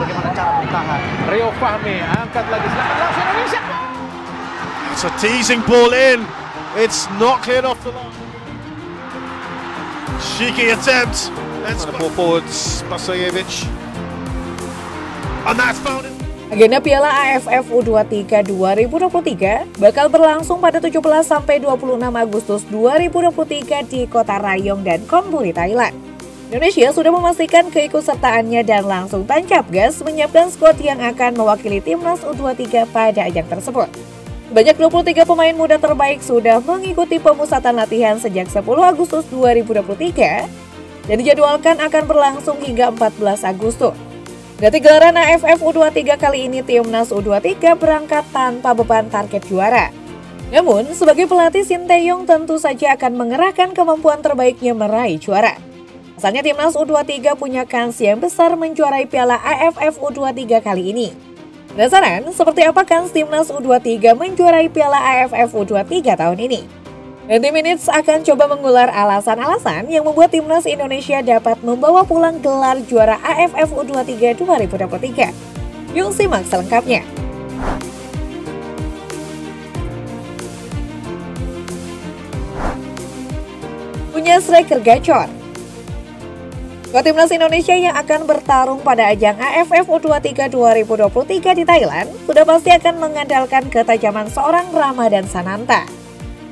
bagaimana cara bertahan. Rio Fahmi angkat lagi, silakan langsung Indonesia. It's a teasing ball in. It's not cleared off the line. Cheeky attempt. Let's pull forward Spasojevic. And that's found it. Agenda Piala AFF U23 2023 bakal berlangsung pada 17 sampai 26 Agustus 2023 di Kota Rayong dan Konburi, Thailand. Indonesia sudah memastikan keikutsertaannya dan langsung tancap gas menyiapkan skuad yang akan mewakili timnas U23 pada ajang tersebut. Sebanyak 23 pemain muda terbaik sudah mengikuti pemusatan latihan sejak 10 Agustus 2023 dan dijadwalkan akan berlangsung hingga 14 Agustus. Dari gelaran AFF U23 kali ini, timnas U23 berangkat tanpa beban target juara. Namun, sebagai pelatih Sinteyong tentu saja akan mengerahkan kemampuan terbaiknya meraih juara. Asalnya timnas U23 punya kans yang besar menjuarai Piala AFF U23 kali ini. Penasaran seperti apa kans timnas U23 menjuarai Piala AFF U23 tahun ini? 90 Minutes akan coba mengular alasan-alasan yang membuat timnas Indonesia dapat membawa pulang gelar juara AFF U23 2023. Yuk simak selengkapnya. Punya striker gacor. Skuad timnas Indonesia yang akan bertarung pada ajang AFF U23 2023 di Thailand sudah pasti akan mengandalkan ketajaman seorang Ramadhan Sananta.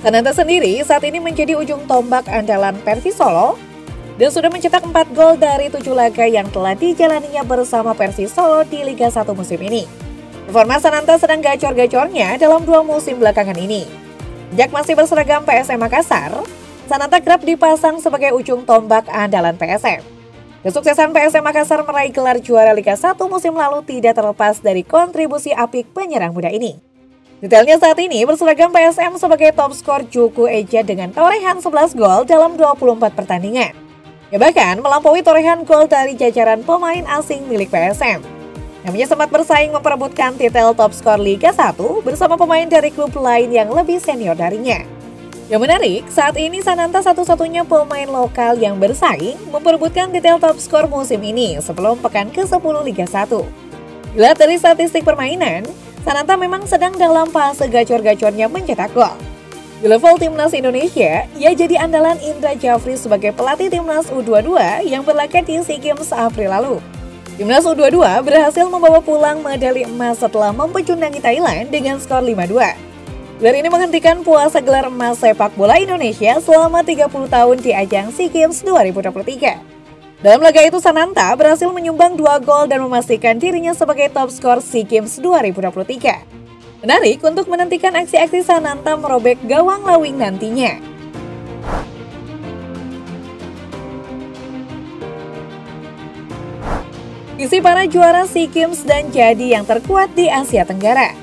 Sananta sendiri saat ini menjadi ujung tombak andalan Persis Solo dan sudah mencetak 4 gol dari 7 laga yang telah dijalaninya bersama Persis Solo di Liga 1 musim ini. Performa Sananta sedang gacor-gacornya dalam 2 musim belakangan ini. Sejak masih berseragam PSM Makassar, Sananta kerap dipasang sebagai ujung tombak andalan PSM. Kesuksesan PSM Makassar meraih gelar juara Liga 1 musim lalu tidak terlepas dari kontribusi apik penyerang muda ini. Detailnya saat ini berseragam PSM sebagai top skor Juku Eja dengan torehan 11 gol dalam 24 pertandingan. Ya bahkan melampaui torehan gol dari jajaran pemain asing milik PSM. Namanya sempat bersaing memperebutkan titel top skor Liga 1 bersama pemain dari klub lain yang lebih senior darinya. Yang menarik, saat ini Sananta satu-satunya pemain lokal yang bersaing memperebutkan titel top skor musim ini sebelum pekan ke-10 Liga 1. Dilihat dari statistik permainan, Sananta memang sedang dalam fase gacor-gacornya mencetak gol. Di level timnas Indonesia, ia jadi andalan Indra Jafri sebagai pelatih timnas U22 yang berlaga di SEA Games April lalu. Timnas U22 berhasil membawa pulang medali emas setelah mempecundangi Thailand dengan skor 5-2. Gelar ini menghentikan puasa gelar emas sepak bola Indonesia selama 30 tahun di ajang SEA Games 2023. Dalam laga itu Sananta berhasil menyumbang 2 gol dan memastikan dirinya sebagai top skor SEA Games 2023. Menarik untuk menantikan aksi-aksi Sananta merobek gawang Lawing nantinya. Isi para juara SEA Games dan jadi yang terkuat di Asia Tenggara.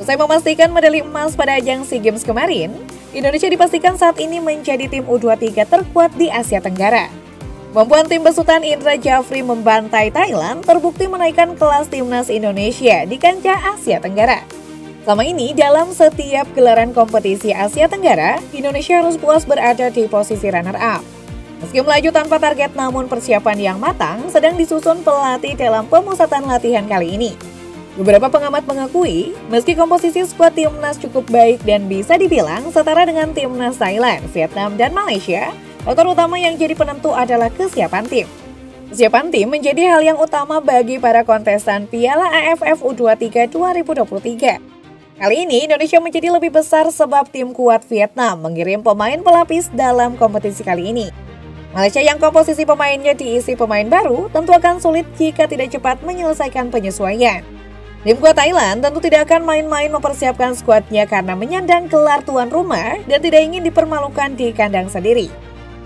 Usai memastikan medali emas pada ajang SEA Games kemarin, Indonesia dipastikan saat ini menjadi tim U23 terkuat di Asia Tenggara. Kemampuan tim besutan Indra Jafri membantai Thailand terbukti menaikkan kelas timnas Indonesia di kancah Asia Tenggara. Selama ini, dalam setiap gelaran kompetisi Asia Tenggara, Indonesia harus puas berada di posisi runner-up. Meski melaju tanpa target, namun persiapan yang matang sedang disusun pelatih dalam pemusatan latihan kali ini. Beberapa pengamat mengakui, meski komposisi skuad timnas cukup baik dan bisa dibilang setara dengan timnas Thailand, Vietnam, dan Malaysia, faktor utama yang jadi penentu adalah kesiapan tim. Kesiapan tim menjadi hal yang utama bagi para kontestan Piala AFF U23 2023. Kali ini Indonesia menjadi lebih besar sebab tim kuat Vietnam mengirim pemain pelapis dalam kompetisi kali ini. Malaysia yang komposisi pemainnya diisi pemain baru tentu akan sulit jika tidak cepat menyelesaikan penyesuaian. Tim kuat Thailand tentu tidak akan main-main mempersiapkan skuadnya karena menyandang gelar tuan rumah dan tidak ingin dipermalukan di kandang sendiri.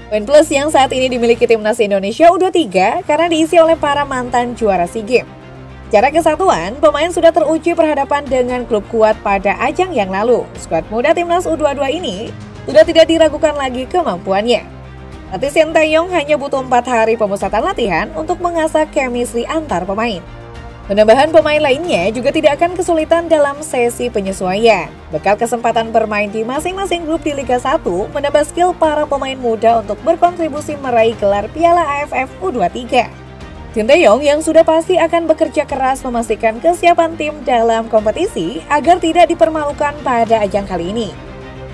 Poin plus yang saat ini dimiliki timnas Indonesia U23 karena diisi oleh para mantan juara SEA Games. Secara kesatuan, pemain sudah teruji berhadapan dengan klub kuat pada ajang yang lalu. Skuad muda timnas U22 ini sudah tidak diragukan lagi kemampuannya. Pelatih Sinteyong hanya butuh 4 hari pemusatan latihan untuk mengasah chemistry antar pemain. Penambahan pemain lainnya juga tidak akan kesulitan dalam sesi penyesuaian. Bekal kesempatan bermain di masing-masing grup di Liga 1 menambah skill para pemain muda untuk berkontribusi meraih gelar Piala AFF U23. Sinteyong yang sudah pasti akan bekerja keras memastikan kesiapan tim dalam kompetisi agar tidak dipermalukan pada ajang kali ini.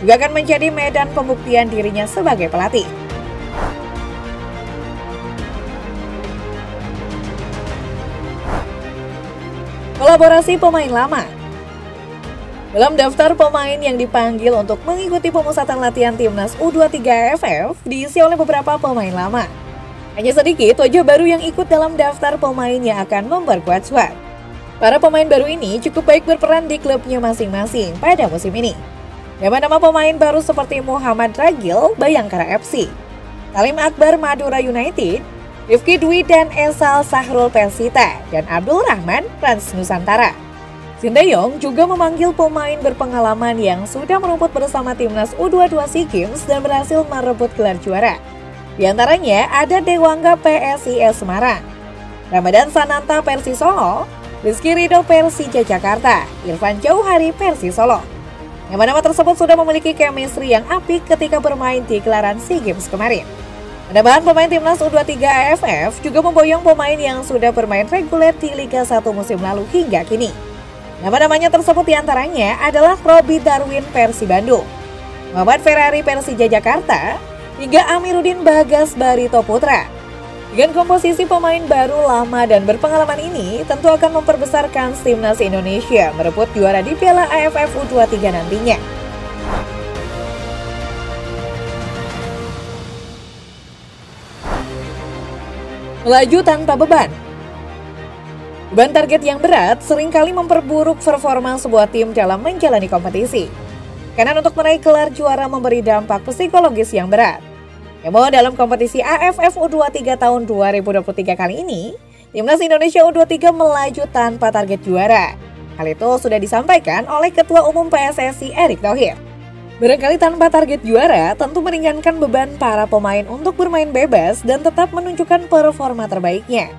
Juga akan menjadi medan pembuktian dirinya sebagai pelatih. Kolaborasi pemain lama. Dalam daftar pemain yang dipanggil untuk mengikuti pemusatan latihan Timnas U23 AFF diisi oleh beberapa pemain lama. Hanya sedikit wajah baru yang ikut dalam daftar pemain yang akan memperkuat squad. Para pemain baru ini cukup baik berperan di klubnya masing-masing pada musim ini. Nama-nama pemain baru seperti Muhammad Ragil, Bayangkara FC, Salim Akbar Madura United, Rifki Dwi dan Esal Sahrul Persita, dan Abdul Rahman Rans Nusantara. Sinteyong juga memanggil pemain berpengalaman yang sudah merumput bersama Timnas U22 SEA Games dan berhasil merebut gelar juara. Di antaranya ada Dewangga PSIS Semarang, Ramadan Sananta Persis Solo, Rizky Ridho Persija Jakarta, Irfan Jauhari Persis Solo. Nama-nama tersebut sudah memiliki chemistry yang apik ketika bermain di gelaran SEA Games kemarin. Penambahan pemain Timnas U23 AFF juga memboyong pemain yang sudah bermain reguler di Liga 1 musim lalu hingga kini. Nama-namanya tersebut diantaranya adalah Robi Darwin Persib Bandung, Muhammad Ferrari Persija Jakarta, hingga Amiruddin Bagas Barito Putra. Dengan komposisi pemain baru, lama, dan berpengalaman ini tentu akan memperbesarkan Timnas Indonesia merebut juara di Piala AFF U23 nantinya. Melaju tanpa beban. Beban target yang berat seringkali memperburuk performa sebuah tim dalam menjalani kompetisi. Karena untuk meraih gelar juara memberi dampak psikologis yang berat. Namun dalam kompetisi AFF U23 tahun 2023 kali ini, Timnas Indonesia U23 melaju tanpa target juara. Hal itu sudah disampaikan oleh Ketua Umum PSSI Erick Thohir. Barangkali tanpa target juara tentu meringankan beban para pemain untuk bermain bebas dan tetap menunjukkan performa terbaiknya.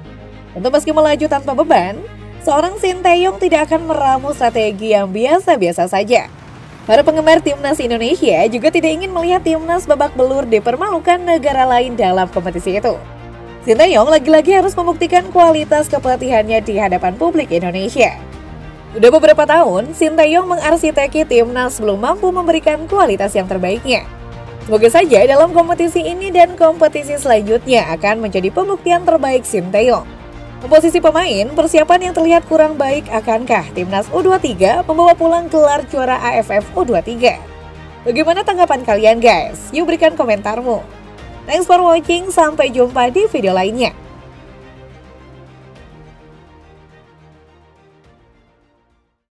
Tentu meski melaju tanpa beban, seorang Sinteyong tidak akan meramu strategi yang biasa-biasa saja. Para penggemar Timnas Indonesia juga tidak ingin melihat Timnas babak belur dipermalukan negara lain dalam kompetisi itu. Sinteyong lagi-lagi harus membuktikan kualitas kepelatihannya di hadapan publik Indonesia. Sudah beberapa tahun, Sinteyong mengarsiteki Timnas belum mampu memberikan kualitas yang terbaiknya. Semoga saja dalam kompetisi ini dan kompetisi selanjutnya akan menjadi pembuktian terbaik Sinteyong. Komposisi pemain, persiapan yang terlihat kurang baik, akankah Timnas U23 membawa pulang gelar juara AFF U23? Bagaimana tanggapan kalian guys? Yuk berikan komentarmu. Thanks for watching, sampai jumpa di video lainnya.